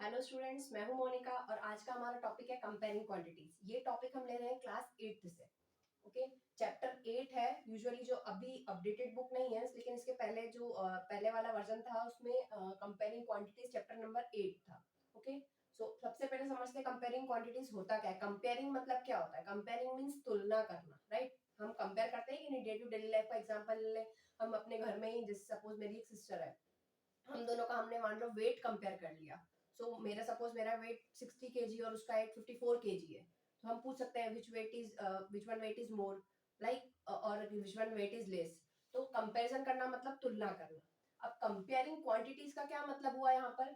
Hello students, मैं हूं मोनिका और आज का हमारा टॉपिक है कंपेयरिंग क्वांटिटीज। ये टॉपिक हम ले रहे हैं क्लास 8th से। ओके, चैप्टर 8 है। यूजुअली जो अभी अपडेटेड बुक नहीं है, लेकिन इसके पहले जो पहले वाला वर्जन था उसमें कंपेयरिंग क्वांटिटीज चैप्टर नंबर 8 था। ओके, सो सबसे पहले समझते हैं कंपेयरिंग क्वांटिटीज होता क्या है। कंपेयरिंग मतलब क्या होता है? कंपेयरिंग मीन्स तुलना करना, राइट। हम कंपेयर करते हैं कि नहीं, डे टू डेली लाइफ का एग्जांपल ले। हम अपने घर में ही, जैसे सपोज मेरी एक सिस्टर है, हम दोनों का हमने मान लो वेट कंपेयर कर लिया। मेरा सपोज मेरा वेट 60 केजी और उसका 54 केजी है, तो हम पूछ सकते हैं which one weight is more, like, और which one weight is less. तो कंपैरिजन करना मतलब तुलना करना। अब कंपेयरिंग क्वांटिटीज का क्या मतलब हुआ यहाँ पर?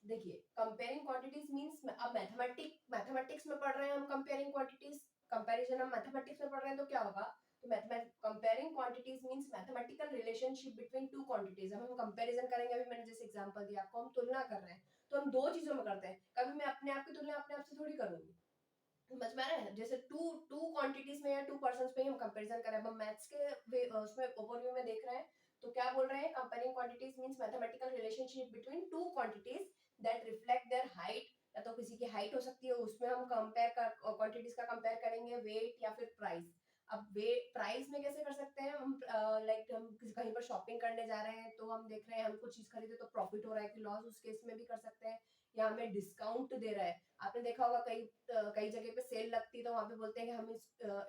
देखिए, कंपेयरिंग क्वांटिटीज मींस, अब मैथमेटिक्स में पढ़ रहे हैं हम कंपेयरिंग क्वांटिटीज, कंपैरिजन हम मैथमेटिक्स में पढ़ रहे हैं, तो क्या होगा? तो comparing quantities means mathematical relationship between two quantities. हम कंपैरिजन करेंगे, अभी मैंने जैसे एग्जांपल दिया आपको, हम तुलना कर रहे हैं, तो हम दो चीजों में करते हैं। कभी मैं अपने आप की तुलना अपने आप से थोड़ी करूंगी, समझ में आ रहा है? जैसे टू टू क्वांटिटीज में या टू पर्सन्स में ही हम कंपैरिजन कर रहे हैं। हम मैथ्स के उसमें ओवरव्यू में देख रहे हैं, तो क्या बोल रहे हैं? Comparing quantities means mathematical relationship between two quantities that reflect their height. या तो किसी की हाइट हो सकती है, उसमें हम कंपेयर कर क्वांटिटीज का कंपेयर करेंगे, वेट या फिर प्राइस। अब वे प्राइस में कैसे कर सकते हैं हम? लाइक हम कहीं पर शॉपिंग करने जा रहे हैं, तो हम देख रहे हैं हम कुछ चीज खरीदे तो प्रॉफिट हो रहा है कि लॉस, उस केस में भी कर सकते हैं। या हमें डिस्काउंट दे रहा है, आपने देखा होगा कई जगह पे सेल लगती है, तो वहां पे बोलते हैं कि हम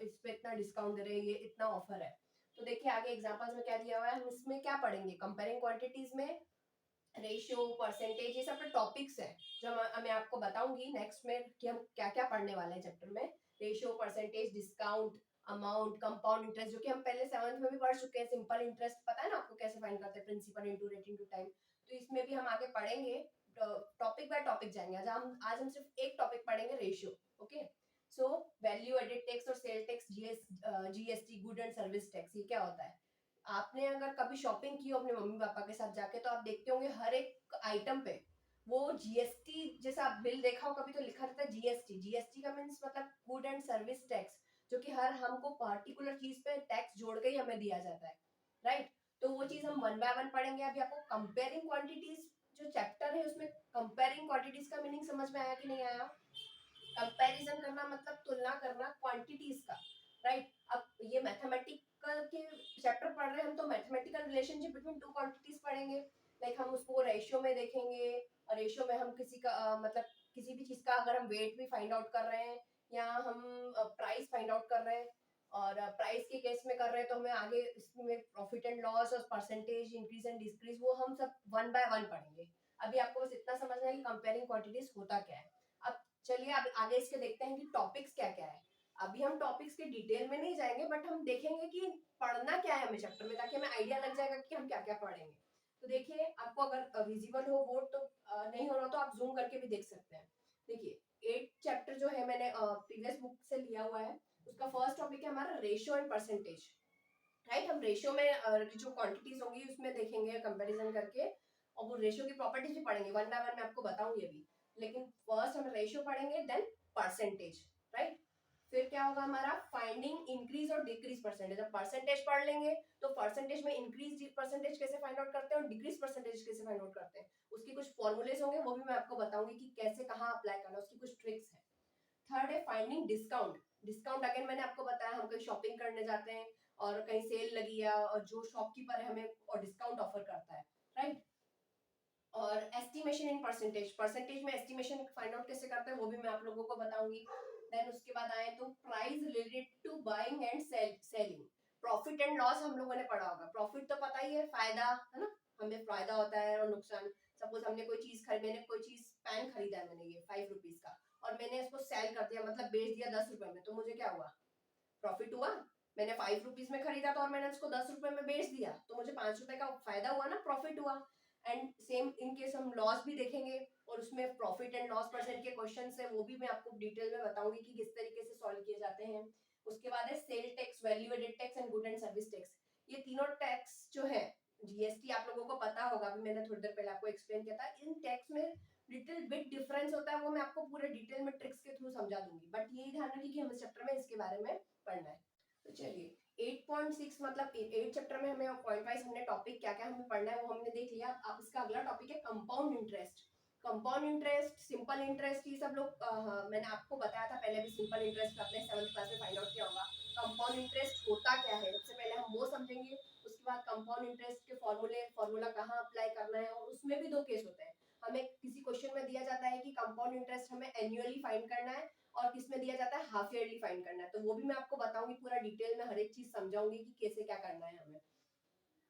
इस पे इतना डिस्काउंट दे रहे हैं, ये इतना ऑफर है। तो देखिए आगे एग्जांपल्स में क्या दिया हुआ है, हम इसमें क्या पढ़ेंगे कंपेयरिंग क्वांटिटीज में? रेशियो, परसेंटेज, ये सब टॉपिक्स है जो मैं आपको बताऊंगी नेक्स्ट में कि हम क्या क्या पढ़ने वाले हैं चैप्टर में। Ratio, percentage, discount, amount, compound interest, जो कि हम पहले 7th में भी पढ़ चुके हैं। सिंपल इंटरेस्ट पता है ना आपको कैसे फाइंड करते हैं, principal into rate into time. तो इसमें भी हम आगे पढ़ेंगे, टॉपिक बाय टॉपिक जाएंगे। आज हम सिर्फ एक टॉपिक पढ़ेंगे, ratio. Okay, so value added tax और sale tax, GST, good and service tax, ये क्या होता है? आपने अगर कभी शॉपिंग की हो अपने मम्मी पापा के साथ जाके, तो आप देखते होंगे हर एक आइटम पे वो जीएसटी जैसा आप बिल देखा हो कभी, तो लिखा रहता है जीएसटी। जीएसटी का मीन्स मतलब गुड एंड सर्विस टैक्स, जो कि हर हमको पर्टिकुलर चीज पे टैक्स जोड़ के ही हमें दिया जाता है, राइट। तो वो चीज हम वन बाय वन पढ़ेंगे। अभी आपको कंपेयरिंग क्वांटिटीज जो चैप्टर है उसमें कंपेयरिंग क्वांटिटीज का मीनिंग समझ में आया कि नहीं आया? कंपैरिजन करना मतलब तुलना करना क्वांटिटीज का, राइट। अब ये मैथमेटिकल के चैप्टर पढ़ रहे हैं हम, तो mathematical relationship between two quantities पढ़ेंगे। लाइक हम उसको रेशियो में देखेंगे, और रेशियो में हम किसी का मतलब किसी भी चीज का अगर हम वेट भी फाइंड आउट कर रहे हैं, या हम प्राइस फाइंड आउट कर रहे हैं, और प्राइस के केस में कर रहे हैं, तो हमें आगे इसमें प्रॉफिट एंड लॉस और परसेंटेज, इंक्रीज एंड डिक्रीज, वो हम सब वन बाय वन पढ़ेंगे। अभी आपको बस इतना समझना है कि कंपेयरिंग क्वांटिटीज होता क्या है। अब चलिए अब आगे इसके देखते हैं कि टॉपिक्स क्या क्या है। अभी हम टॉपिक्स के डिटेल में नहीं जाएंगे, बट हम देखेंगे कि पढ़ना क्या है हमें चैप्टर में, ताकि हमें आइडिया लग जाएगा कि हम क्या क्या पढ़ेंगे। तो देखिए, आपको अगर विजिबल हो बोर्ड तो नहीं हो रहा तो आप जूम करके भी देख सकते हैं। देखिए 8 चैप्टर जो है मैंने प्रीवियस बुक से लिया हुआ है, उसका फर्स्ट टॉपिक है हमारा रेशियो एंड परसेंटेज, राइट। हम रेशियो में जो क्वांटिटीज होंगी उसमें देखेंगे कंपैरिजन करके, और वो रेशियो की प्रॉपर्टीज भी पढ़ेंगे, वन बाय वन मैं आपको बताऊंगी अभी। लेकिन फर्स्ट हम रेशियो पढ़ेंगे, देन परसेंटेज, राइट। फिर क्या होगा हमारा? फाइंडिंग इंक्रीज और डिक्रीज परसेंटेज। अब परसेंटेज पढ़ लेंगे, तो परसेंटेज में इंक्रीज परसेंटेज कैसे फाइंड आउट करते हैं और डिक्रीज परसेंटेज कैसे फाइंड आउट करते हैं, उसकी कुछ फॉर्मूलेज होंगे, वो भी मैं आपको बताऊंगी कि कैसे कहाँ अप्लाई करना है, उसकी कुछ ट्रिक्स है। थर्ड है फाइंडिंग डिस्काउंट। डिस्काउंट अगेन मैंने आपको बताया, हम कहीं शॉपिंग करने जाते हैं और कहीं सेल लगी है, और जो शॉपकीपर है हमें और डिस्काउंट ऑफर करता है, राइट। और एस्टिमेशन इन परसेंटेज, परसेंटेज में एस्टिमेशन फाइंड आउट कैसे करते हैं वो भी मैं आप लोगों को बताऊंगी। देन उसके बाद आए तो price related to buying and selling. Profit and loss हम लोगों ने पढ़ा होगा। प्रॉफिट तो पता ही है, फायदा है ना, हमें फायदा होता है, और नुकसान, सपोज हमने कोई चीज मैंने कोई चीज पेन खरीदा है, मैंने ये 5 रुपीज का, और मैंने इसको सेल कर दिया, मतलब बेच दिया 10 रुपए में, तो मुझे क्या हुआ? प्रॉफिट हुआ। मैंने 5 रुपीज में खरीदा था और मैंने उसको 10 रुपए में बेच दिया, तो मुझे 5 रुपए का फायदा हुआ ना, प्रॉफिट हुआ। एंड सेम इन केस हम लॉस भी देखेंगे, और उसमें प्रॉफिट एंड लॉस परसेंट के क्वेश्चन है, वो भी मैं आपको डिटेल में बताऊंगी कि किस तरीके से सॉल्व किए जाते हैं। उसके बाद है sale tax, value added tax and good and service tax. ये तीनों टैक्स जो है, जीएसटी आप लोगों को पता होगा, अभी मैंने थोड़ी देर पहले आपको एक्सप्लेन किया था। इन टैक्स में लिटिल बिट डिफरेंस होता है, वो मैं आपको पूरे डिटेल में ट्रिक्स के थ्रू समझा दूंगी, बट यही ध्यान रखिए कि हम इस चैप्टर में इसके बारे में पढ़ना है। तो चलिए 8.6 मतलब 8 चैप्टर में हमें पॉइंट वाइज हमने टॉपिक क्या क्या हमें पढ़ना है वो हमने देख लिया। अब इसका अगला टॉपिक है compound interest. Compound interest, simple interest, ये सब लोग मैंने आपको बताया था पहले भी, सिंपल इंटरेस्ट आपने 7th क्लास में फाइंड आउट किया होगा। कंपाउंड इंटरेस्ट होता क्या है, सबसे पहले हम वो समझेंगे। उसके बाद कंपाउंड इंटरेस्ट के फॉर्मूला कहाँ अप्लाई करना है, और उसमें भी दो केस होते हैं। हमें किसी क्वेश्चन में दिया जाता है कि कंपाउंड इंटरेस्ट हमें एनुअली फाइंड करना है, और किसमें दिया जाता है हाफ ईयरली फाइंड करना है। तो वो भी मैं आपको बताऊंगी, पूरा डिटेल में हर एक चीज समझाऊंगी कि कैसे क्या करना है हमें।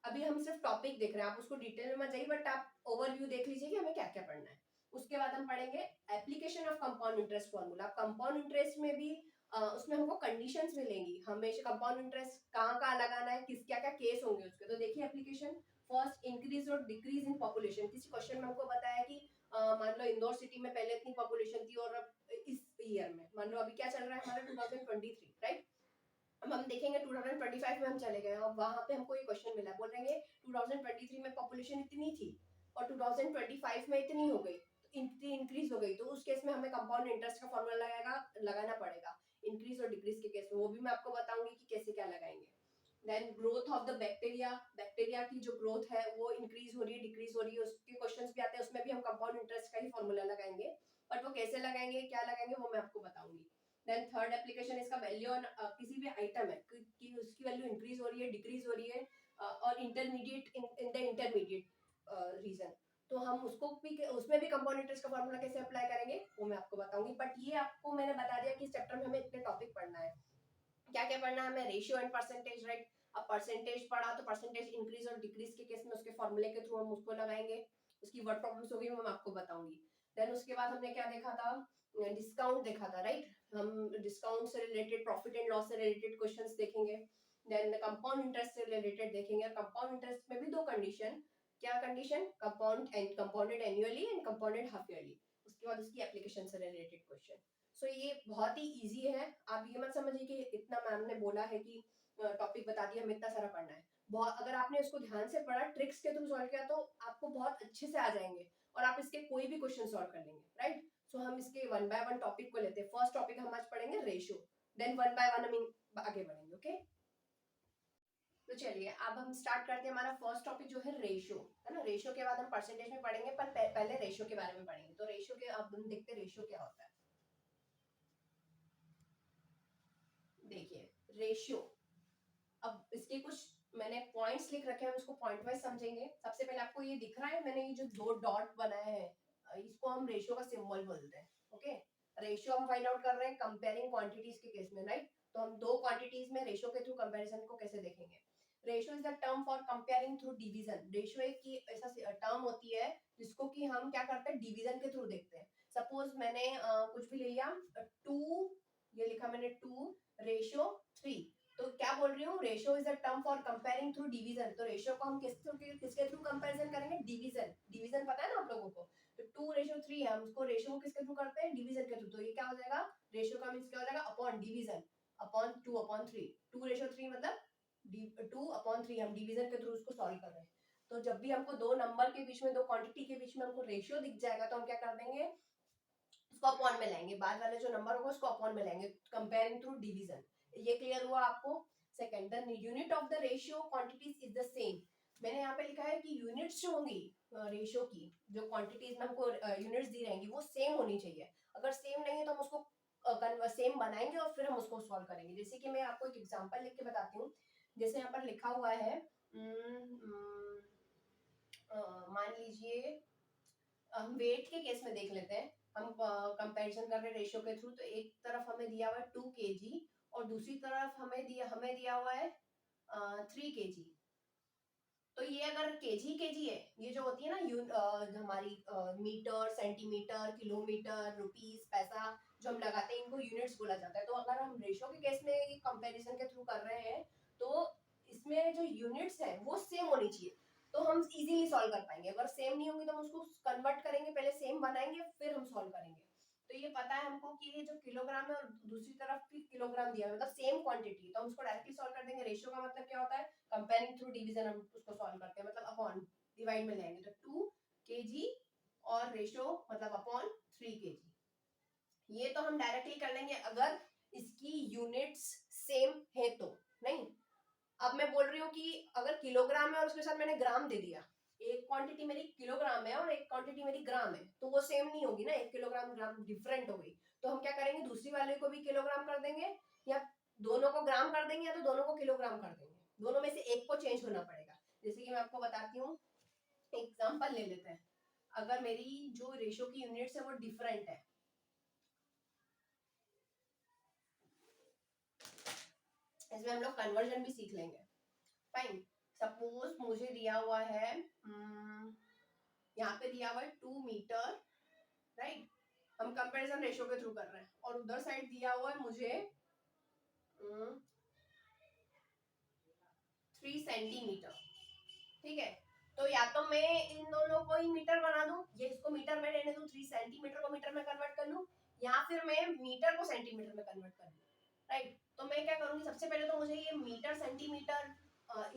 अभी हम सिर्फ टॉपिक देख रहे हैं, आप उसको डिटेल में मत जाइए, बट आप ओवरव्यू देख लीजिए कि हमें क्या क्या पढ़ना है। उसके बाद हम पढ़ेंगे application of compound interest formula. Compound interest में भी उसमें हमको कंडीशंस मिलेंगी, हमेशा कंपाउंड इंटरेस्ट कहाँ कहाँ लगाना है, किस क्या क्या केस होंगे उसके। तो देखिए एप्लीकेशन, फर्स्ट इंक्रीज और डिक्रीज इन पॉपुलेशन। किसी क्वेश्चन में हमको बताया कि मान लो इंदौर सिटी में पहले इतनी पॉपुलेशन थी, और अब इस ईयर में मान लो अभी क्या चल रहा है हमारा 2023, राइट। अब हम देखेंगे 2025 में हम चले गए, और वहां पे हमको ये क्वेश्चन मिला, बोल रहे हैं 2023 में पॉपुलेशन इतनी थी और 2025 में इतनी हो गई, तो इतनी इंक्रीज हो गई, तो उस केस में हमें कंपाउंड इंटरेस्ट का फॉर्मूला लगाना पड़ेगा इंक्रीज और डिक्रीज के केस में। वो भी मैं आपको बताऊंगी कि कैसे क्या लगाएंगे। Then growth of the bacteria, bacteria की जो ग्रोथ है वो इंक्रीज हो रही है डिक्रीज हो रही है, उसके क्वेश्चंस भी आते हैं, उसमें भी हम कंपाउंड इंटरेस्ट का ही फॉर्मूला लगाएंगे। बट वो कैसे लगाएंगे, क्या लगाएंगे, वो मैं आपको बताऊंगी। देन थर्ड एप्लीकेशन, इसका वैल्यू ऑन किसी भी आइटम है कि उसकी वैल्यू इंक्रीज हो रही है डिक्रीज हो रही है, और intermediate in the intermediate region, तो हम उसको भी, उसमें भी कंपाउंड इंटरेस्ट का फॉर्मूला कैसे अप्लाई करेंगे वो मैं आपको बताऊंगी। बट ये आपको मैंने बता दिया कि इस चैप्टर में हमें इतने टॉपिक पढ़ना है। क्या क्या पढ़ना है हमें, रेशियो एंड परसेंटेज, राइट। अब परसेंटेज पढ़ा तो परसेंटेज इंक्रीज और डिक्रीज के केस में उसके फॉर्मूले के थ्रू हम उसको लगाएंगे। उसकी वर्ड प्रॉब्लम्स होगी वो मैं आपको बताऊंगी। देन उसके बाद हमने क्या देखा था, डिस्काउंट देखा था, राइट। हम डिस्काउंट से रिलेटेड, प्रॉफिट एंड लॉस से रिलेटेड क्वेश्चंस देखेंगे। देन कंपाउंड इंटरेस्ट से रिलेटेड देखेंगे। कंपाउंड इंटरेस्ट में भी दो कंडीशन, क्या condition, compound and compounded annually and compounded half yearly. उसके बाद उसकी एप्लीकेशन से रिलेटेड क्वेश्चन। सो ये बहुत ही इजी है, आप ये मत समझिए कि इतना मैम ने बोला है कि टॉपिक बता दिया हमें इतना सारा पढ़ना है। बहुत, अगर आपने इसको ध्यान से पढ़ा, ट्रिक्स के थ्रू सॉल्व किया, तो आपको बहुत अच्छे से आ जाएंगे, और आप इसके कोई भी क्वेश्चन सॉल्व कर लेंगे, राइट। सो हम इसके वन बाय वन टॉपिक को लेते हैं। फर्स्ट टॉपिक हम आज पढ़ेंगे ratio, then one by one हम आगे बढ़ेंगे, ओके। तो चलिए अब हम स्टार्ट करते हैं। हमारा फर्स्ट टॉपिक जो है रेशियो, है ना। रेशियो के बाद हम परसेंटेज में पढ़ेंगे, पर पहले रेशियो के बारे में पढ़ेंगे। तो रेशियो के, अब हम देखते हैं रेशियो क्या होता है। देखिए रेशियो, अब इसके कुछ मैंने पॉइंट्स लिख रखे हैं, हम इसको पॉइंट वाइज समझेंगे। सबसे पहले आपको ये दिख रहा है, मैंने ये जो दो डॉट बनाए हैं, इसको हम रेशियो का सिंबल बोलते हैं, ओके। रेशियो हम फाइंड आउट कर रहे हैं कंपेयरिंग क्वांटिटीज के केस में, राइट। तो हम दो क्वांटिटीज में रेशियो के थ्रू कंपैरिजन को कैसे देखेंगे। Ratio is the term for comparing through division. Ratio एक की ऐसा टर्म होती है जिसको कि हम क्या करते हैं, डिवीजन के थ्रू देखते हैं। सपोज मैंने कुछ भी ले लिया, 2, ये लिखा मैंने 2 रेशियो 3, तो क्या बोल रही हूँ, ratio is a term for comparing through division. तो रेशियो को हम किसके थ्रू कंपैरिजन करेंगे, डिवीजन। डिवीजन पता है ना आप लोगों को, तो 2:3 है, हम उसको रेशियो को किसके थ्रू करते हैं, डिवीजन के थ्रू। तो ये क्या हो जाएगा, रेशियो का मींस क्या हो जाएगा, अपॉन डिवीजन, अपॉन 2/3। 2:3 मतलब 2/3, हम डिवीजन के थ्रू उसको सॉल्व कर रहे हैं। तो जब भी हमको दो नंबर के बीच में, दो क्वांटिटी के बीच में हमको रेशियो दिख जाएगा, तो हम क्या कर देंगे, उसको अपॉन में लाएंगे, बाद वाले जो नंबर होगा उसको अपॉन में लाएंगे, कंपेयरिंग थ्रू डिवीजन। ये क्लियर हुआ आपको। Second, the unit of the ratio quantities is the same. मैंने यहाँ पे लिखा है कि यूनिट्स जो होंगी रेशियो की, जो क्वांटिटीज में हमको यूनिट्स दी रहेंगी वो सेम होनी चाहिए। अगर सेम नहीं है तो हम उसको सेम बनाएंगे और फिर हम उसको सॉल्व करेंगे। जैसे कि मैं आपको एक एग्जांपल लिख के बताती हूँ। जैसे यहाँ पर लिखा हुआ है, मान लीजिए हम वेट के केस में देख लेते हैं। हम कंपैरिजन कर रहे हैं रेशियो के थ्रू, तो एक तरफ हमें दिया हुआ है 2 kg और दूसरी तरफ हमें दिया हुआ है 3 kg। तो ये अगर केजी है, ये जो होती है ना हमारी मीटर, सेंटीमीटर, किलोमीटर, रुपीस, पैसा जो हम लगाते हैं, इनको यूनिट्स बोला जाता है। तो अगर हम रेशियो के केस में कंपैरिजन के थ्रू कर रहे हैं, तो इसमें जो यूनिट्स है वो सेम होनी चाहिए, तो हम इजीली सॉल्व कर पाएंगे। अगर सेम नहीं होंगी तो हम उसको कन्वर्ट करेंगे, पहले सेम बनाएंगे फिर हम सॉल्व करेंगे। तो ये पता है हमको कि ये जो किलोग्राम है और दूसरी तरफ भी किलोग्राम दिया है, मतलब सेम क्वांटिटी, तो हम उसको डायरेक्टली सॉल्व कर देंगे। रेशियो का मतलब क्या होता है, कंपेयरिंग थ्रू डिवीजन, हम उसको सॉल्व करते हैं, मतलब अपॉन डिवाइड में लेंगे, तो 2 kg और रेशियो मतलब अपॉन 3 kg। ये तो हम डायरेक्टली कर लेंगे अगर इसकी यूनिट्स सेम है तो। नहीं, अब मैं बोल रही हूँ कि अगर किलोग्राम है और उसके साथ मैंने ग्राम दे दिया, एक क्वांटिटी मेरी किलोग्राम है और एक क्वांटिटी मेरी ग्राम है, तो वो सेम नहीं होगी ना, 1 किलोग्राम ग्राम डिफरेंट हो गई। तो हम क्या करेंगे, दूसरी वाले को भी किलोग्राम कर देंगे, या दोनों को ग्राम कर देंगे, या तो दोनों को किलोग्राम कर देंगे। दोनों में से एक को चेंज होना पड़ेगा। जैसे कि मैं आपको बताती हूँ, एग्जाम्पल ले लेते हैं। अगर मेरी जो रेशो की यूनिट्स है वो डिफरेंट है, इसमें हम लोग कन्वर्जन भी सीख लेंगे। फाइन, सपोज मुझे दिया हुआ है, यहाँ पे दिया हुआ है 2 मीटर, राइट। हम कंपैरिजन रेशियो के थ्रू कर रहे हैं, और उधर साइड दिया हुआ है मुझे 3 सेंटीमीटर, ठीक है। तो या तो मैं इन दोनों को ही मीटर बना दूं, ये इसको मीटर में रहने दूं, 3 सेंटीमीटर को मीटर में कन्वर्ट कर लूं, या फिर मैं मीटर को सेंटीमीटर में कन्वर्ट कर लूं, राइट। तो मैं क्या करूंगी, सबसे पहले तो मुझे ये मीटर सेंटीमीटर,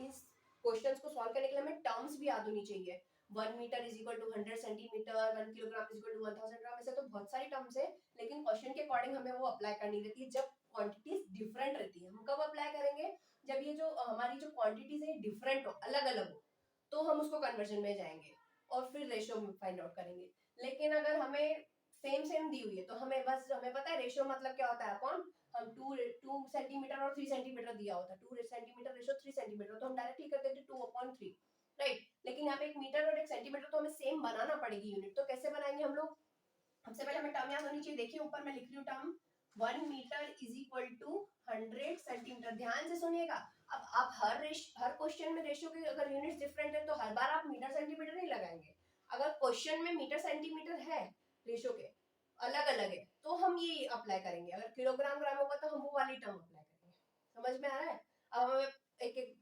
इस क्वेश्चंस को सॉल्व करने के लिए हमें टर्म्स भी याद होनी चाहिए। 1 metre is equal to 100 centimetre, 1 kilogram is equal to 1000 gram, ऐसे तो बहुत सारी टर्म्स है, लेकिन क्वेश्चन के अकॉर्डिंग हमें वो अप्लाई करनी रहती है जब क्वांटिटीज डिफरेंट रहती है। हम कब अप्लाई करेंगे, जब ये जो हमारी जो क्वांटिटीज है डिफरेंट हो, अलग अलग हो, तो हम उसको कन्वर्जन में जाएंगे और फिर रेशियो में फाइंड आउट करेंगे। लेकिन अगर हमें सेम सेम दी हुई है, तो हमें बस, हमें पता है रेशियो मतलब क्या होता है, अपॉन हम 2 सेंटीमीटर और 3 सेंटीमीटर दिया होता है, 2 सेंटीमीटर रेशियो 3 सेंटीमीटर, तो हम डायरेक्टली कर देते 2/3, राइट। लेकिन यहाँ पे एक मीटर और एक सेंटीमीटर तो हमें सेम बनाना पड़ेगी यूनिट, तो कैसे बनाएंगे हम लोग, सबसे पहले हमें टर्म याद होनी चाहिए। देखिए ऊपर मैं लिख रही हूँ term, 1 metre is equal to 100 centimetre. ध्यान से सुनिएगा, अब आप हर क्वेश्चन में रेशियो के अगर यूनिट्स डिफरेंट है तो हर बार आप मीटर सेंटीमीटर नहीं लगाएंगे। अगर क्वेश्चन में मीटर सेंटीमीटर है, रेशियो के अलग अलग है, तो हम ये अप्लाई करेंगे। अगर किलोग्राम ग्राम होगा तो हम वो वाली टर्म अप्लाई करेंगे। समझ में आ रहा है। अब हमें एक एक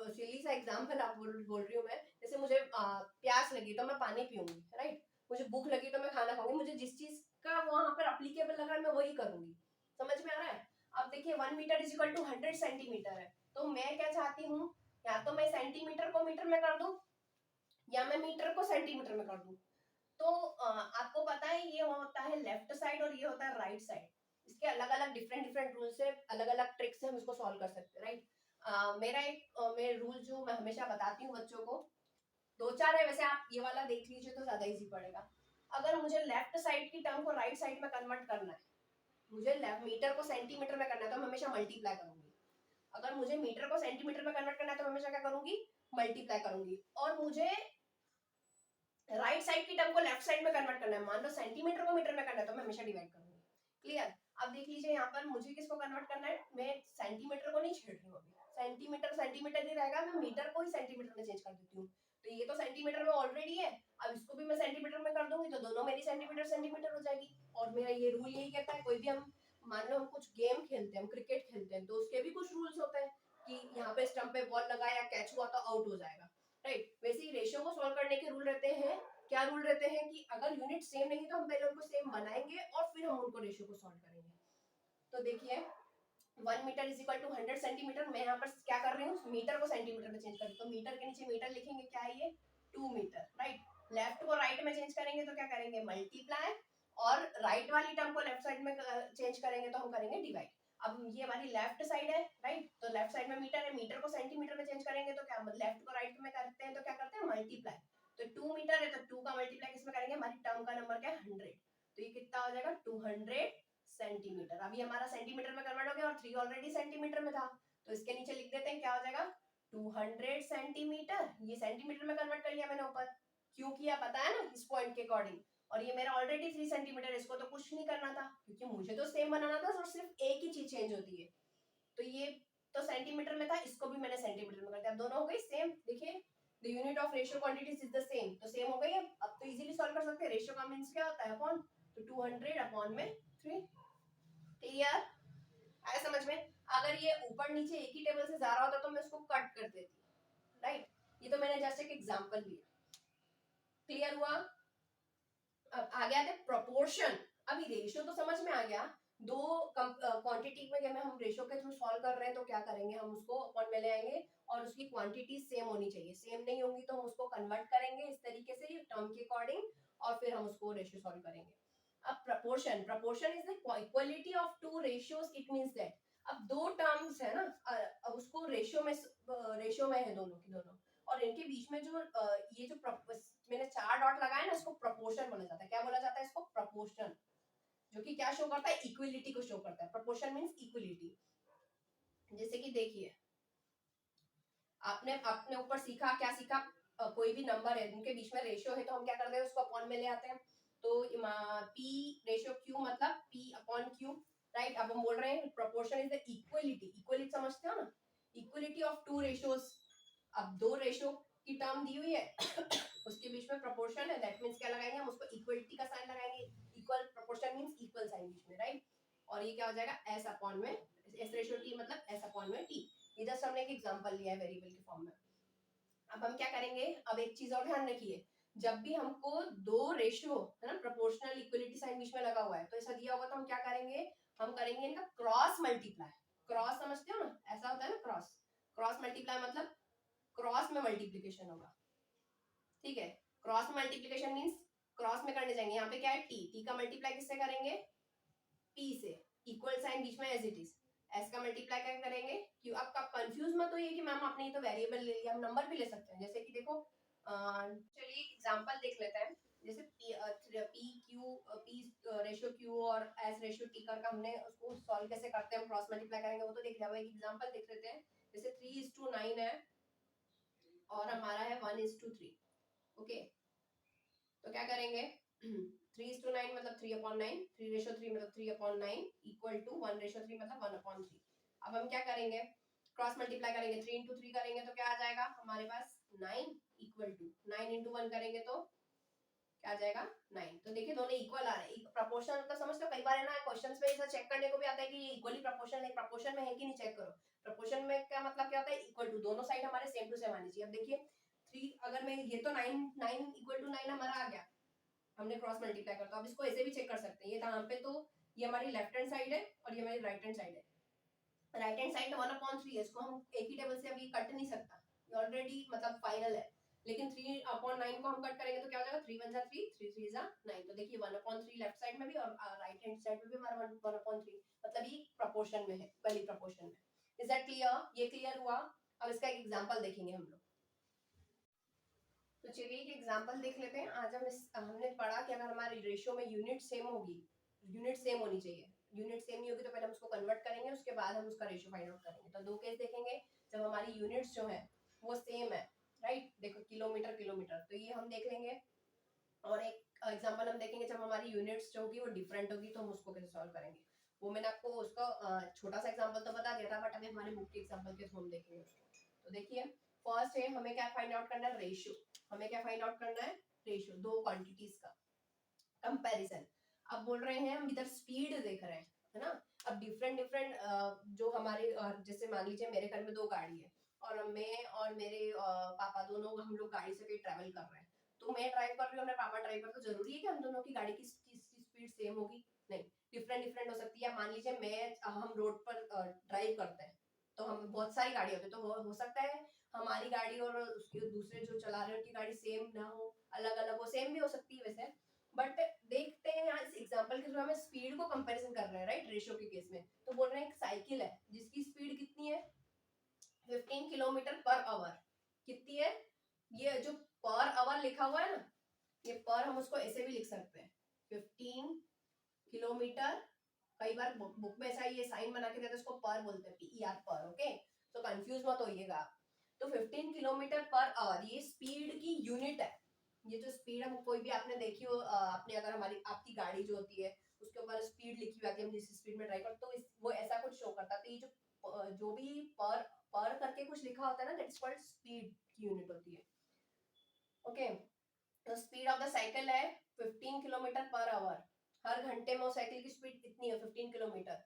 सिली सा एग्जाम्पल आप बोल रही हूँ मैं, जैसे मुझे प्यास लगी तो मैं पानी पीऊंगी, राइट। मुझे भूख लगी तो मैं खाना खाऊंगी, मुझे जिस चीज का वहां पर अप्लीकेबल लग रहा है मैं वही करूंगी। समझ में आ रहा है। अब देखिए 1 metre is equal to 100 centimetre है, तो मैं क्या चाहती हूँ, या तो मैं सेंटीमीटर को मीटर में कर दूं, या मैं मीटर को सेंटीमीटर में कर दूं। तो आपको पता है ये होता है लेफ्ट साइड और ये होता है राइट साइड। इसके अलग अलग डिफरेंट डिफरेंट रूल्स है, अलग अलग ट्रिक्स से हम इसको सॉल्व कर सकते हैं, राइट। मेरा एक मैं रूल जो मैं हमेशा बताती हूँ बच्चों को, दो चार है वैसे, आप ये वाला देख लीजिए तो ज्यादा इजी पड़ेगा। अगर मुझे लेफ्ट साइड की टर्म को राइट साइड में कन्वर्ट करना है, मुझे मीटर को सेंटीमीटर में करना है, तो मैं हमेशा मल्टीप्लाई करूंगी। अगर मुझे मीटर को सेंटीमीटर में कन्वर्ट करना है तो मैं हमेशा क्या करूंगी, मल्टीप्लाई करूंगी। और मुझे राइट साइड की टर्म को लेफ्ट साइड में कन्वर्ट करना है, मान लो सेंटीमीटर को मीटर में करना है, तो मैं हमेशा डिवाइड करूंगी। क्लियर। अब देख लीजिए यहाँ पर मुझे किसको कन्वर्ट करना है, मैं सेंटीमीटर को नहीं छेड़ रही हूँ अभी, सेंटीमीटर सेंटीमीटर ही रहेगा, मैं मीटर को ही सेंटीमीटर में चेंज कर देती हूँ। तो ये तो सेंटीमीटर में ऑलरेडी है, अब इसको भी मैं सेंटीमीटर में कर दूंगी, तो दोनों मेरी सेंटीमीटर सेंटीमीटर हो जाएगी। और मेरा ये रूल यही कहता है, कोई भी हम मान लो हम कुछ गेम खेलते हैं, हम क्रिकेट खेलते हैं, तो उसके भी कुछ रूल्स होते हैं कि यहाँ पे स्टंप पे बॉल लगा या कैच हुआ तो आउट हो जाएगा, राइट। वैसे ही रेशियो को सॉल्व करने के रूल रहते हैं। क्या रूल रहते हैं कि अगर यूनिट सेम नहीं तो हम पहले उनको सेम बनाएंगे और फिर हम उनको रेशियो को सॉल्व करेंगे। तो देखिए 1 metre is equal to 100 centimetre, मैं यहाँ पर क्या कर रही हूँ, मीटर को सेंटीमीटर में चेंज कर रही हूँ, तो मीटर के नीचे मीटर लिखेंगे, क्या है ये 2 मीटर, राइट। लेफ्ट को राइट में चेंज करेंगे तो क्या करेंगे, मल्टीप्लाई, और राइट वाली टर्म को लेफ्ट साइड में चेंज करेंगे तो हम करेंगे डिवाइड। अब ये हमारी लेफ्ट साइड है, राइट, तो लेफ्ट साइड में मीटर है, मीटर को सेंटीमीटर में चेंज करेंगे तो क्या, लेफ्ट को राइट में करते हैं तो क्या करते हैं, मल्टीप्लाई। तो 2 मीटर है तो 2 का मल्टीप्लाई किसमें करेंगे, हमारी टर्म का नंबर क्या है 100, तो ये कितना हो जाएगा 200 सेंटीमीटर। अभी हमारा सेंटीमीटर में कन्वर्ट हो गया और 3 ऑलरेडी सेंटीमीटर में था, तो इसके नीचे लिख देते हैं, क्या हो जाएगा 200 सेंटीमीटर। ये सेंटीमीटर में कन्वर्ट कर लिया मैंने ऊपर, क्यों किया पता है ना, इस पॉइंट के अकॉर्डिंग। और ये मेरा ऑलरेडी 3 सेंटीमीटर, इसको तो कुछ नहीं करना था क्योंकि मुझे तो सेम बनाना था, और सिर्फ एक ही चीज चेंज होती है। तो ये तो सेंटीमीटर में था, इसको भी मैंने सेंटीमीटर में कर दिया, दोनों हो गई सेम। देखिए the unit of ratio quantities is the same, तो सेम हो गई है। अब तो इजीली सॉल्व कर सकते हैं। रेशियो का मींस क्या होता है, अपॉन, तो 200 अपॉन में 3। क्लियर, आया समझ में। अगर ये ऊपर नीचे एक ही टेबल से जा रहा होता तो मैं उसको कट कर देती, राइट। ये तो मैंने जस्ट एक एग्जांपल लिया। क्लियर हुआ। अब आ गया थे प्रोपोर्शन। अभी रेशियो तो समझ में आ गया, दो क्वांटिटी में जब हम रेशियो के थ्रू सॉल्व कर रहे हैं तो क्या करेंगे, हम उसको अपॉन में ले आएंगे और उसकी क्वांटिटी सेम होनी चाहिए। सेम नहीं होंगी तो हम उसको कन्वर्ट करेंगे इस तरीके से टर्म के अकॉर्डिंग, और फिर हम उसको रेशियो सॉल्व करेंगे। अब proportion, proportion is the equality of two ratios, it means that अब दो टर्म्स है ना, अब उसको रेशियो में है दोनों की दोनों, और इनके बीच में जो ये जो मैंने 4 डॉट लगाया ना, इसको प्रोपोर्शन बोला जाता है। क्या बोला जाता है इसको? प्रोपोर्शन, जो कि क्या शो करता है? इक्विलिटी को शो करता है। Proportion means equality. जैसे कि देखिए, आपने अपने ऊपर सीखा, क्या सीखा? कोई भी नंबर है जिनके बीच में रेशियो है तो हम क्या करते हैं? उसको अपॉन में ले आते हैं। तो p रेशियो q मतलब p अपॉन q, राइट? अब हम बोल रहे हैं proportion is the equality. Equality समझते हो ना? Equality of two ratios. अब दो रेशियो की टर्म दी हुई है उसके बीच में प्रोपोर्शन है, दैट मींस क्या लगाएंगे हम? उसको इक्वलिटी का साइन लगाएंगे। Equal proportion means equal sign बीच में, राइट? और ये क्या हो जाएगा? s अपॉन में s रेशियो t मतलब s अपॉन में t। ये जस्ट हमने एक एग्जांपल लिया है वेरिएबल के फॉर्म में। अब हम क्या करेंगे? अब एक चीज और ध्यान रखिए, जब भी हमको दो रेशियो है ना, प्रोपोर्शनल इक्वलिटी साइन बीच में लगा हुआ है, तो ऐसा दिया होगा तो हम क्या करेंगे? हम करेंगे इनका क्रॉस मल्टीप्लाई। क्रॉस समझते हो ना? ऐसा होता है ना क्रॉस। क्रॉस मल्टीप्लाई मतलब क्रॉस में मल्टीप्लीकेशन होगा, ठीक है? क्रॉस में मल्टीप्लीकेशन मींस क्रॉस में करने जाएंगे। यहाँ पे क्या है? टी का मल्टीप्लाई किससे करेंगे? पी से। इक्वल साइन बीच में एज इट इज। एस का मल्टीप्लाई क्या करेंगे? क्यों? अब आप कंफ्यूज मत होइए कि मैम आपने ये तो वेरिएबल ले लिया, हम नंबर भी ले सकते हैं। जैसे कि देखो, चलिए एक एग्जांपल देख लेते हैं। जैसे P Q, P ratio Q और एस रेशियो टी का हमने उसको सॉल्व कैसे करते हैं, हम क्रॉस मल्टीप्लाई करेंगे वो तो देख लिया। एक एग्जांपल देख लेते हैं। जैसे 3:9 है और हमारा है 1:3। ओके, तो क्या करेंगे? 3:9 मतलब 3/9, 3:3 मतलब 3/9 इक्वल टू 1:3 मतलब 1/3। अब हम क्या करेंगे? क्रॉस मल्टीप्लाई करेंगे। 3 into 3 करेंगे तो क्या आ जाएगा हमारे पास? 9 इक्वल टू 9 into 1 करेंगे तो क्या आ जाएगा? 9। तो देखिए दोनों इक्वल आ रहे हैं। प्रोपोर्शन मतलब समझते हो, कई बार है ना क्वेश्चंस में ऐसा चेक करने को भी आता है कि ये इक्वली प्रोपोर्शन है, प्रोपोर्शन में है कि नहीं चेक करो। प्रोपोर्शन में क्या मतलब क्या होता है? इक्वल टू, दोनों साइड हमारे सेम टू सेम आनी चाहिए। अब देखिए 3 अगर मैं ये तो 9 9 इक्वल टू 9 हमारा आ गया, हमने क्रॉस मल्टीप्लाई करता। अब इसको ऐसे भी चेक कर सकते हैं। ये यहाँ पे तो ये हमारी लेफ्ट हैंड साइड है और ये हमारी राइट हैंड साइड है। राइट हैंड साइड 1/3 है, इसको हम एक ही टेबल से अभी कट नहीं सकता, ये ऑलरेडी मतलब फाइनल है। लेकिन 3/9 को हम कट करेंगे तो क्या हो जाएगा? 3 1 जा 3, 3 3 जा 9। तो देखिए 1/3 लेफ्ट साइड में भी और राइट हैंड साइड में भी हमारा 1/3, मतलब ये प्रोपोर्शन में है, वैली प्रोपोर्शन में। Is that clear? ये क्लियर हुआ? अब इसका एक एग्जांपल देखेंगे हम लोग। तो चलिए एक एग्जांपल देख लेते हैं। आज हमने पढ़ा कि अगर हमारी रेशियो में यूनिट सेम होगी, यूनिट सेम होनी चाहिए। यूनिट सेम नहीं होगी तो पहले हम उसको कन्वर्ट करेंगे, उसके बाद हम उसका रेशियो फाइंड आउट करेंगे। तो दो केस देखेंगे जब हमारी यूनिट्स जो है वो सेम है, राइट? देखो किलोमीटर किलोमीटर, तो ये हम देख लेंगे। और एक एग्जांपल हम देखेंगे जब हमारी यूनिट्स जो होगी वो डिफरेंट होगी, तो हम उसको कैसे सॉल्व करेंगे। वो मैंने आपको उसका छोटा सा एग्जांपल तो बता दिया था, बट अभी हमारे बुक के एग्जांपल के थ्रू हम देखेंगे उसको। तो देखिए फर्स्ट है, हमें क्या फाइंड आउट करना है? रेशियो। हमें क्या फाइंड आउट करना है? रेशियो, दो क्वांटिटीज का कंपैरिजन। अब बोल रहे हैं हम इधर स्पीड देख रहे हैं, है ना? अब डिफरेंट डिफरेंट जो हमारे जैसे मान लीजिए मेरे घर में दो गाड़ी है और मैं और मेरे पापा दोनों हम लोग गाड़ी से कहीं ट्रैवल कर रहे हैं। तो मैं ड्राइव कर रही हूँ, मेरे पापा ड्राइव कर, तो जरूरी है कि हम दोनों की गाड़ी की स्पीड सेम होगी? नहीं, डिफरेंट डिफरेंट हो सकती है। मान लीजिए मैं हम रोड पर ड्राइव करते हैं तो हम बहुत सारी गाड़ी होती है, तो हो सकता है हमारी गाड़ी और उसके दूसरे जो चला रहे हैं उनकी गाड़ी सेम ना हो, अलग अलग हो। सेम भी हो सकती है वैसे, बट देखते हैं यहाँ इस एग्जांपल के थ्रू हमें स्पीड को कंपैरिजन कर रहे हैं, राइट? रेशियो के केस में। तो बोल रहे हैं एक साइकिल है जिसकी स्पीड कितनी है? 15 किलोमीटर पर आवर। कितनी है? ये जो पर आवर लिखा हुआ है ना, ये पर हम उसको ऐसे भी लिख सकते हैं 15 किलोमीटर। कई बार बुक में ऐसा ये साइन बना के देते हैं, उसको पर बोलते हैं, PER पर। ओके, तो कंफ्यूज मत होइएगा। तो 15 किलोमीटर पर आवर ये स्पीड की यूनिट है। ये जो स्पीड हम कोई भी आपने देखी हो, आपने अगर हमारी आपकी गाड़ी जो होती है उसके ऊपर स्पीड लिखी हुई आती है, हम जिस स्पीड में ड्राइव करते, तो वो ऐसा कुछ शो करता है। तो ये जो भी पर करके कुछ लिखा होता है ना, दैट्स कॉल्ड स्पीड की यूनिट होती है। ओके, तो स्पीड ऑफ द साइकिल है 15 किलोमीटर पर आवर। हर घंटे में वो साइकिल की स्पीड कितनी है? 15 किलोमीटर।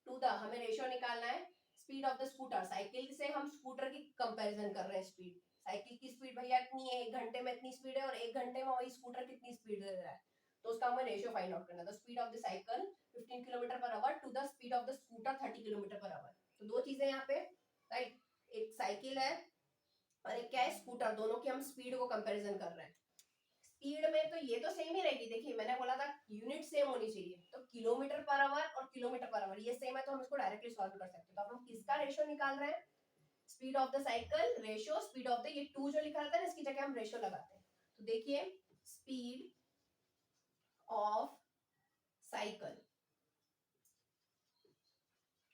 टू द हमें रेशियो निकालना है speed of the scooter. Cycle से हम स्कूटर की कंपैरिजन कर रहे हैं स्पीड। साइकिल की स्पीड भैया इतनी है, एक घंटे में इतनी स्पीड है, और एक घंटे में वही स्कूटर कितनी स्पीड दे रहा है, तो उसका हमें रेशियो फाइंड आउट करना है। तो speed of the cycle 15 kilometre per hour to the speed of the scooter 30 kilometre per hour. तो दो चीजें यहाँ पे, राइट? एक साइकिल है और एक क्या है? स्कूटर। दोनों की हम स्पीड को कंपैरिजन कर रहे हैं। स्पीड में तो ये तो सेम ही रहेगी। देखिए मैंने बोला था यूनिट सेम होनी चाहिए, तो किलोमीटर पर आवर और किलोमीटर पर आवर ये सेम है, तो हम इसको डायरेक्टली सॉल्व कर सकते हैं। तो अब हम किसका रेशियो निकाल रहे हैं? Speed of the cycle ratio speed of the, ये 2 जो लिखा रहता है ना इसकी जगह हम रेशियो लगाते हैं। तो देखिए स्पीड ऑफ साइकिल,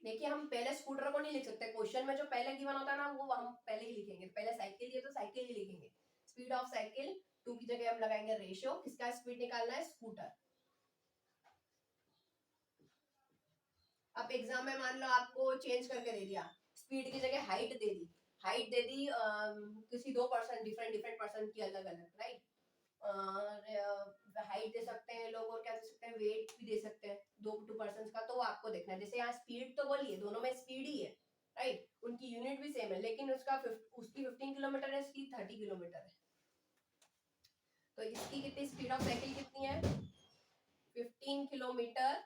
देखिए हम पहले स्कूटर को नहीं लिख सकते, क्वेश्चन में जो पहले गिवन होता है ना वो हम पहले ही लिखेंगे, पहले साइकिल दिए तो साइकिल ही लिखेंगे। स्पीड ऑफ साइकिल 2 की जगह हम लगाएंगे रेशियो, किसका स्पीड निकालना है, स्कूटर। अब एग्जाम में मान लो आपको चेंज करके दे दिया, स्पीड की जगह हाइट दे दी, हाइट दे दी किसी 2 पर्सन, डिफरेंट पर्सन की अलग अलग, राइट। हाइट दे सकते हैं लोग, और क्या दे सकते हैं, वेट भी दे सकते हैं टू पर्सन का, तो वो आपको देखना है। जैसे यहाँ स्पीड तो बोली है, दोनों में स्पीड ही है, राइट, उनकी यूनिट भी सेम है, लेकिन उसकी 15 किलोमीटर है, इसकी 30 किलोमीटर है। तो इसकी कितनी स्पीड ऑफ साइकिल कितनी है, 15 किलोमीटर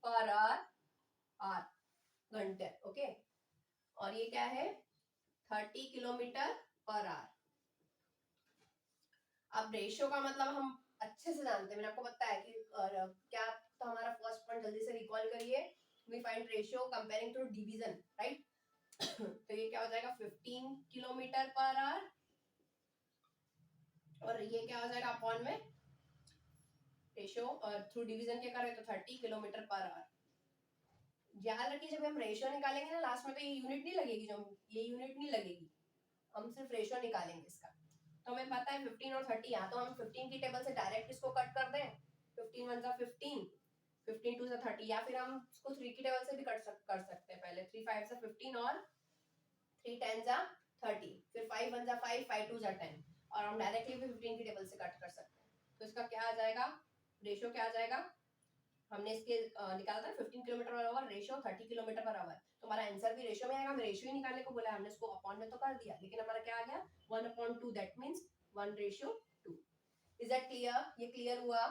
पर आवर घंटे, ओके। और ये क्या है, 30 किलोमीटर पर आवर। अब रेशियो का मतलब हम अच्छे से जानते हैं, मैंने आपको बताया कि क्या, तो हमारा फर्स्ट पॉइंट जल्दी से रिकॉल करिए, we find ratio comparing to division, right. तो ये क्या हो जाएगा, 15 किलोमीटर पर आवर, और ये क्या हो जाएगा अपॉन में रेशियो, और थ्रू डिवीजन क्या करें तो 30 किलोमीटर पर आवर। याद रखिए जब हम रेशियो निकालेंगे ना लास्ट में, तो ये यूनिट नहीं लगेगी, जो ये यूनिट नहीं लगेगी, हम सिर्फ रेशियो निकालेंगे इसका। तो हमें पता है 15 और 30, या तो हम 15 की टेबल से डायरेक्ट इसको कट कर दें, 15 1 जा 15, 15 2 जा 30, या फिर हम इसको 3 की टेबल से भी कर सकते हैं। पहले 3 5 जा 15 और 3 10 जा 30, फिर 5 1 जा 5, 5 2 जा 10, और हम डायरेक्टली भी 15 की टेबल से कट कर सकते हैं। तो इसका क्या आ जाएगा, रेशियो क्या आ जाएगा, हमने इसके निकाला था 15 kilometre per our, ratio 30 kilometre per hour, तो हमारा आंसर भी रेशियो में आएगा। हमें रेशियो ही निकालने को बोला है, हमने इसको अपॉन में तो कर दिया, लेकिन हमारा क्या आ गया 1/2, that means 1:2। Is that clear, ये क्लियर हुआ।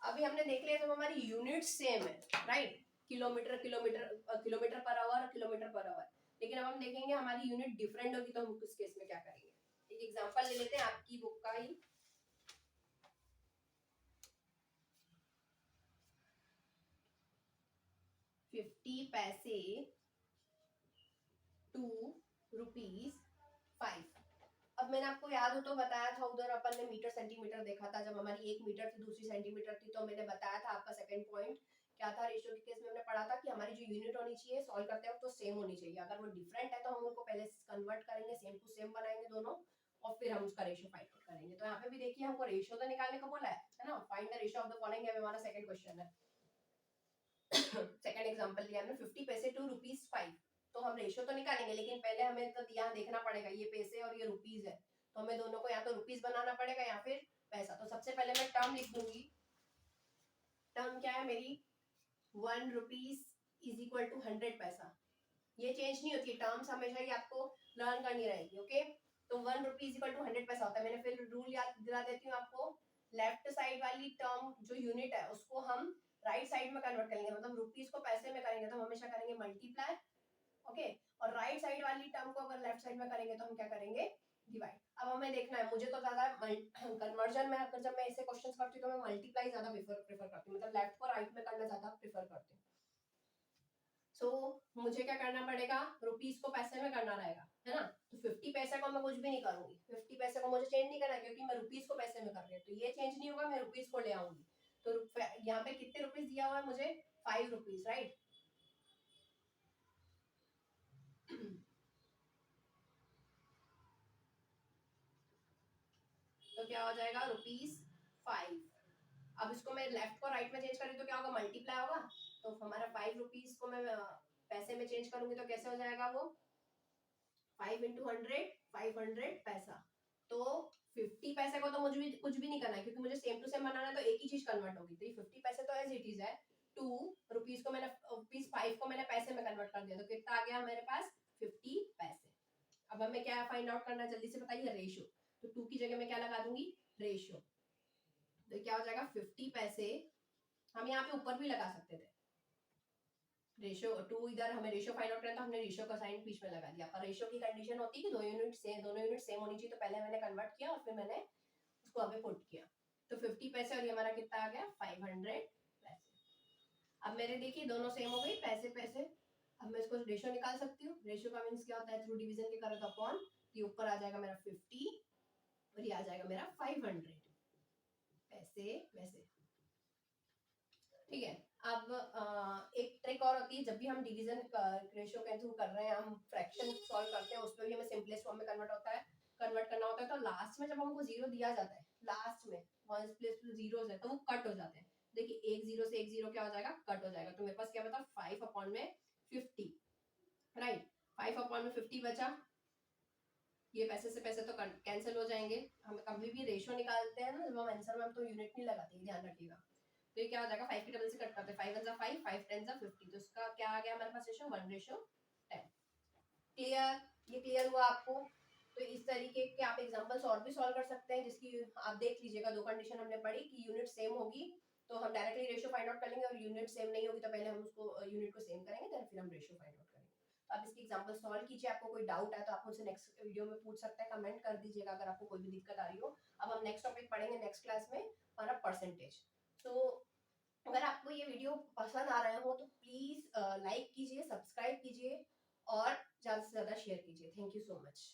अभी हमने देख लिया जब हमारी यूनिट सेम है, right, kilometre kilometre kilometre per our, kilometre per our, लेकिन अब हम देखेंगे हमारी यूनिट डिफरेंट होगी, तो हम उस केस में क्या करेंगे। एक एग्जांपल ले लेते हैं आपकी बुक का ही, 50 पैसे टू ₹5। अब मैंने आपको याद हो तो बताया था, उधर अपन ने मीटर सेंटीमीटर देखा था, जब हमारी 1 मीटर थी दूसरी सेंटीमीटर थी, तो मैंने बताया था आपका सेकंड पॉइंट क्या था, रेशियो के केस में हमने पढ़ा था कि हमारी जो यूनिट होनी चाहिए सॉल्व करते वक्त तो सेम होनी चाहिए, अगर वो डिफरेंट है तो हम उनको पहले कन्वर्ट करेंगे, सेम टू सेम बनाएंगे दोनों, और फिर हम उसका रेशियो फाइंड आउट करेंगे। तो यहाँ पे भी देखिए हमको रेशियो तो निकालने को बोला है ना, find the ratio of the following, हमारा सेकंड क्वेश्चन है। सेकंड एग्जांपल लिया हमने 50 पैसे टू ₹5, तो हम रेशियो तो निकालेंगे, लेकिन पहले हमें तो यहाँ देखना पड़ेगा ये पैसे और ये रुपीस है, तो हमें दोनों को या तो रुपीस बनाना पड़ेगा या फिर पैसा। तो सबसे पहले मैं टर्म लिख दूंगी, टर्म क्या है मेरी, 1 रुपीस इज इक्वल टू 100 पैसा, ये चेंज नहीं होती, टर्म्स हमेशा ही आपको लर्न करनी रहेगी, ओके। तो 1 रुपीस इक्वल टू 100 पैसा होता है। मैंने फिर रूल याद दिला देती हूँ आपको, लेफ्ट साइड वाली टर्म जो यूनिट है उसको हम राइट साइड में कन्वर्ट करेंगे, मतलब रुपीस को पैसे में करेंगे तो हम हमेशा करेंगे मल्टीप्लाई, ओके, और राइट साइड वाली टर्म को अगर लेफ्ट साइड में करेंगे तो हम क्या करेंगे, डिवाइड। अब हमें देखना है, मुझे तो ज्यादा कन्वर्जन में अगर जब मैं ऐसे क्वेश्चंस करती हूँ तो मैं मल्टीप्लाई ज्यादा प्रेफर करती हूँ, मतलब लेफ्ट को राइट में करना ज्यादा प्रेफर करती हूँ। सो मुझे क्या करना पड़ेगा, रुपीस को पैसे में करना रहेगा, है ना। तो 50 पैसे को मैं कुछ भी नहीं करूंगी, 50 पैसे को मुझे चेंज नहीं करना, क्योंकि मैं रुपीस को पैसे में कर रही हूँ, तो ये चेंज नहीं होगा, मैं रुपीस को ले आऊंगी। तो यहाँ पे कितने रुपीस दिया हुआ है मुझे, 5 रुपीस, राइट। तो क्या हो जाएगा, ₹5। अब इसको मैं लेफ्ट को राइट में चेंज करी तो क्या होगा, मल्टीप्लाई होगा, तो हमारा 5 रुपीस को मैं पैसे में चेंज करूंगी तो कैसे हो जाएगा वो, 5 इंटू 100, 500 पैसा। तो 50 पैसे को तो मुझे भी कुछ भी नहीं करना है, क्योंकि मुझे सेम टू सेम बनाना है, तो एक ही चीज कन्वर्ट होगी, तो ये 50 पैसे तो एज इट इज है। 2 रुपीस को मैंने रुपीस 5 को मैंने पैसे में कन्वर्ट कर दिया, तो कितना आ गया मेरे पास, 50 पैसे। अब हमें क्या फाइंड आउट करना है, जल्दी से बताइए, रेशियो। तो 2 की जगह मैं क्या लगा दूंगी, रेशियो। तो क्या हो जाएगा, 50 पैसे, हम यहाँ पे ऊपर भी लगा सकते थे, रेशियो 2, इधर हमें रेशियो फाइंड आउट करना, तो हमने रेशियो का साइन बीच में लगा दिया। पर रेशियो की कंडीशन होती है कि दोनों यूनिट सेम होनी चाहिए, तो पहले मैंने कन्वर्ट किया और फिर मैंने उसको अभी पुट किया। तो 50 पैसे और ये हमारा कितना आ गया 500 पैसे। अब मेरे देखिए दोनों सेम हो गई पैसे पैसे। अब मैं इसको रेशियो निकाल सकती हूँ। रेशियो का मीन्स क्या होता है, थ्रू डिवीजन के करो तो अपॉन, ये ऊपर आ जाएगा मेरा 50 और ये आ जाएगा मेरा 500 पैसे वैसे। ठीक है। अब एक ट्रिक और होती है, जब भी हम डिवीजन रेशियो के थ्रू कर रहे हैं, हम फ्रैक्शन सॉल्व करते हैं, उसमें भी हमें सिंपलेस्ट फॉर्म में कन्वर्ट करना होता है। तो लास्ट में जब हमको जीरो दिया जाता है, लास्ट में वंस प्लेस टू जीरोस है, तो वो कट हो जाते हैं। देखिए एक जीरो से एक जीरो क्या हो जाएगा, कट हो जाएगा। तो मेरे पास क्या बता 5 अपॉन में 50, राइट। 5 अपॉन में 50 बचा। ये पैसे से पैसे तो कैंसिल हो जाएंगे। हम कभी भी रेशियो निकालते हैं ना जब हम आंसर में, हम तो यूनिट नहीं लगाते, ध्यान रखिएगा। तो ये क्या हो जाएगा 5 की डबल से कट करते हैं, 5 1 5 5 10 50। तो इसका क्या आ गया हमारे पास रेशियो 1:10। क्लियर, ये क्लियर हुआ आपको। तो इस तरीके के आप एग्जांपल्स और भी सॉल्व कर सकते हैं, जिसकी आप देख लीजिएगा। दो कंडीशन हमने पढ़ी कि यूनिट सेम होगी तो हम डायरेक्टली रेशियो फाइंड आउट कर लेंगे, और यूनिट सेम नहीं होगी तो पहले हम उसको यूनिट को सेम करेंगे, देन फिर हम रेशियो फाइंड आउट करेंगे। तो आप इसकी एग्जांपल सॉल्व कीजिए। आपको कोई डाउट है तो आप मुझसे नेक्स्ट वीडियो में पूछ सकते हैं, कमेंट कर दीजिएगा अगर आपको कोई भी दिक्कत आ रही हो। अब हम नेक्स्ट टॉपिक पढ़ेंगे नेक्स्ट क्लास में, हमारा परसेंटेज। तो अगर आपको ये वीडियो पसंद आ रहे हो तो प्लीज लाइक कीजिए, सब्सक्राइब कीजिए और ज्यादा से ज्यादा शेयर कीजिए। Thank you so much.